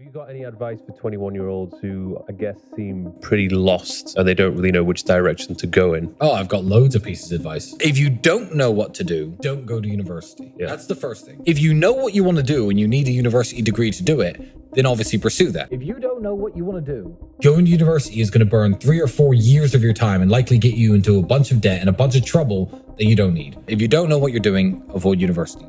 you got any advice for 21-year-olds who, I guess, seem pretty lost and they don't really know which direction to go in? Oh, I've got loads of pieces of advice. If you don't know what to do, don't go to university. Yeah. That's the first thing. If you know what you want to do and you need a university degree to do it, then obviously pursue that. If you don't know what you want to do, going to university is going to burn 3 or 4 years of your time and likely get you into a bunch of debt and a bunch of trouble that you don't need. If you don't know what you're doing, avoid university.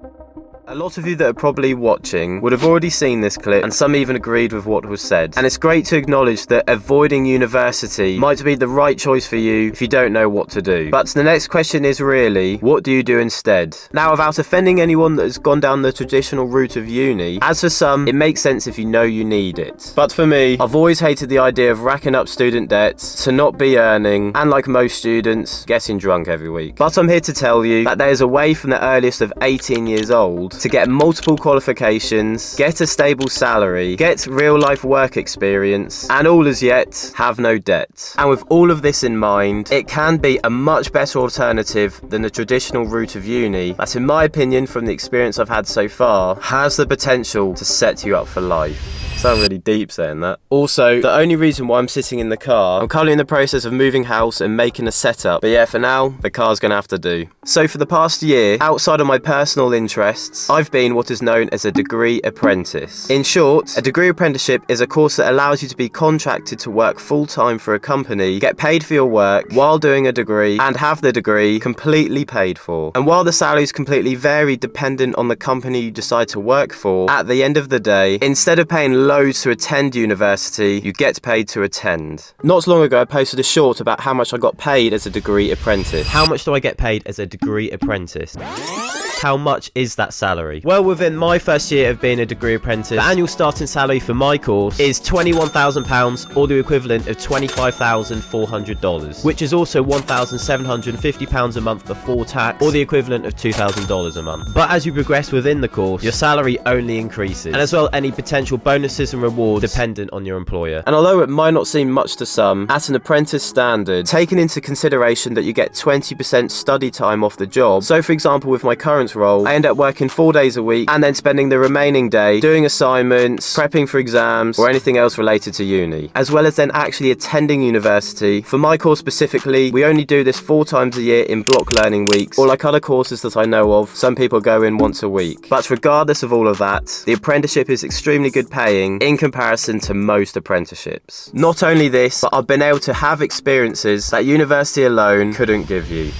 A lot of you that are probably watching would have already seen this clip, and some even agreed with what was said. And it's great to acknowledge that avoiding university might be the right choice for you if you don't know what to do. But the next question is really, what do you do instead? Now, without offending anyone that has gone down the traditional route of uni, as for some, it makes sense if you know you need it. But for me, I've always hated the idea of racking up student debts, to not be earning, and like most students, getting drunk every week. But I'm here to tell you that there is a way from the earliest of 18 years old to get multiple qualifications, get a stable salary, get real-life work experience, and all as yet have no debt. And with all of this in mind, it can be a much better alternative than the traditional route of uni that, in my opinion, from the experience I've had so far, has the potential to set you up for life. Sound really deep saying that. Also, the only reason why I'm sitting in the car, I'm currently in the process of moving house and making a setup. But yeah, for now, the car's gonna have to do. So for the past year, outside of my personal interests, I've been what is known as a degree apprentice. In short, a degree apprenticeship is a course that allows you to be contracted to work full-time for a company, get paid for your work while doing a degree, and have the degree completely paid for. And while the salaries completely vary dependent on the company you decide to work for, at the end of the day, instead of paying loads to attend university, you get paid to attend. Not long ago, I posted a short about how much I got paid as a degree apprentice. How much do I get paid as a degree apprentice? How much is that salary? Well, within my first year of being a degree apprentice, the annual starting salary for my course is £21,000, or the equivalent of $25,400, which is also £1,750 a month before tax, or the equivalent of $2,000 a month. But as you progress within the course, your salary only increases, and as well any potential bonuses and rewards dependent on your employer. And although it might not seem much to some, at an apprentice standard, taking into consideration that you get 20% study time off the job, so for example with my current role, I end up working 4 days a week and then spending the remaining day doing assignments, prepping for exams, or anything else related to uni, as well as then actually attending university. For my course specifically, we only do this 4 times a year in block learning weeks, or like other courses that I know of, some people go in once a week. But regardless of all of that, the apprenticeship is extremely good paying in comparison to most apprenticeships. Not only this, but I've been able to have experiences that university alone couldn't give you.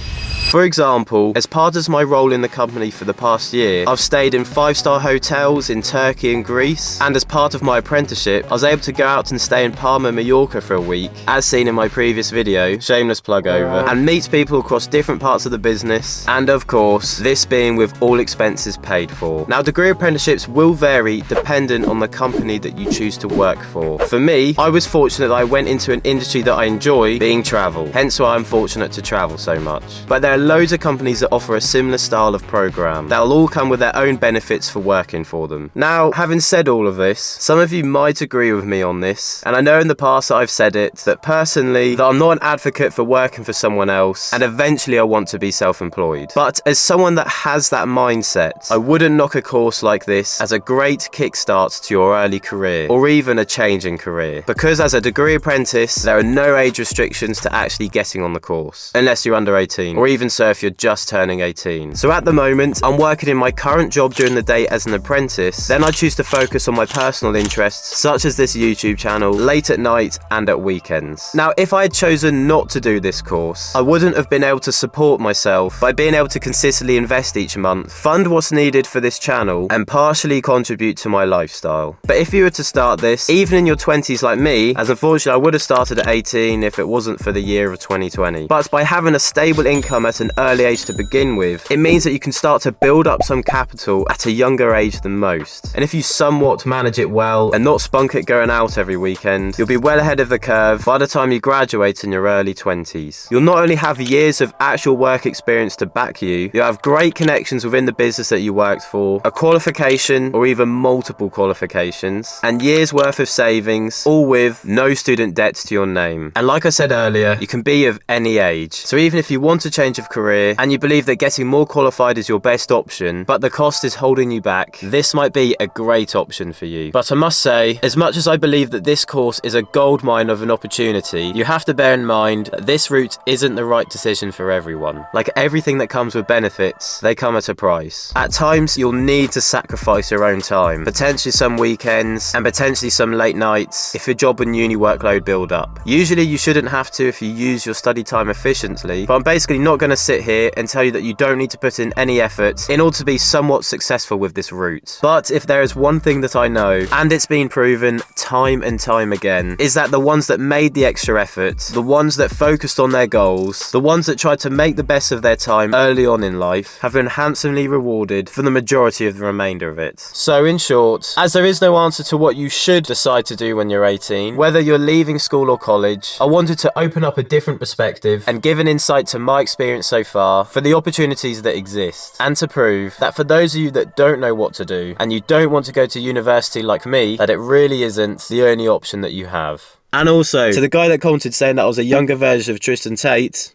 For example, as part of my role in the company for the past year, I've stayed in 5-star hotels in Turkey and Greece, and as part of my apprenticeship, I was able to go out and stay in Palma, Mallorca for a week, as seen in my previous video, shameless plug over, and meet people across different parts of the business, and of course, this being with all expenses paid for. Now, degree apprenticeships will vary dependent on the company that you choose to work for. For me, I was fortunate that I went into an industry that I enjoy, being travel, hence why I'm fortunate to travel so much. But there are loads of companies that offer a similar style of program that'll all come with their own benefits for working for them. Now, having said all of this, some of you might agree with me on this, and I know in the past that I've said it, that personally, that I'm not an advocate for working for someone else, and eventually I want to be self-employed. But as someone that has that mindset, I wouldn't knock a course like this as a great kickstart to your early career, or even a change in career. Because as a degree apprentice, there are no age restrictions to actually getting on the course, unless you're under 18, or even so if you're just turning 18. So at the moment, I'm working in my current job during the day as an apprentice, then I choose to focus on my personal interests, such as this YouTube channel, late at night and at weekends. Now, if I had chosen not to do this course, I wouldn't have been able to support myself by being able to consistently invest each month, fund what's needed for this channel, and partially contribute to my lifestyle. But if you were to start this, even in your 20s like me, as unfortunately I would have started at 18 if it wasn't for the year of 2020, but by having a stable income at an early age to begin with, it means that you can start to build up some capital at a younger age than most. And if you somewhat manage it well and not spunk it going out every weekend, you'll be well ahead of the curve by the time you graduate in your early 20s. You'll not only have years of actual work experience to back you, you'll have great connections within the business that you worked for, a qualification or even multiple qualifications, and years worth of savings, all with no student debts to your name. And like I said earlier, you can be of any age. So even if you want to change of career and you believe that getting more qualified is your best option, but the cost is holding you back, this might be a great option for you. But I must say, as much as I believe that this course is a goldmine of an opportunity, you have to bear in mind that this route isn't the right decision for everyone. Like everything that comes with benefits, they come at a price. At times, you'll need to sacrifice your own time, potentially some weekends and potentially some late nights if your job and uni workload build up. Usually you shouldn't have to if you use your study time efficiently, but I'm basically not going to sit here and tell you that you don't need to put in any effort in order to be somewhat successful with this route. But if there is one thing that I know, and it's been proven time and time again, is that the ones that made the extra effort, the ones that focused on their goals, the ones that tried to make the best of their time early on in life, have been handsomely rewarded for the majority of the remainder of it. So in short, as there is no answer to what you should decide to do when you're 18, whether you're leaving school or college, I wanted to open up a different perspective and give an insight to my experience so far for the opportunities that exist, and to prove that for those of you that don't know what to do and you don't want to go to university like me, that it really isn't the only option that you have. And also, to the guy that commented saying that I was a younger version of Tristan Tate,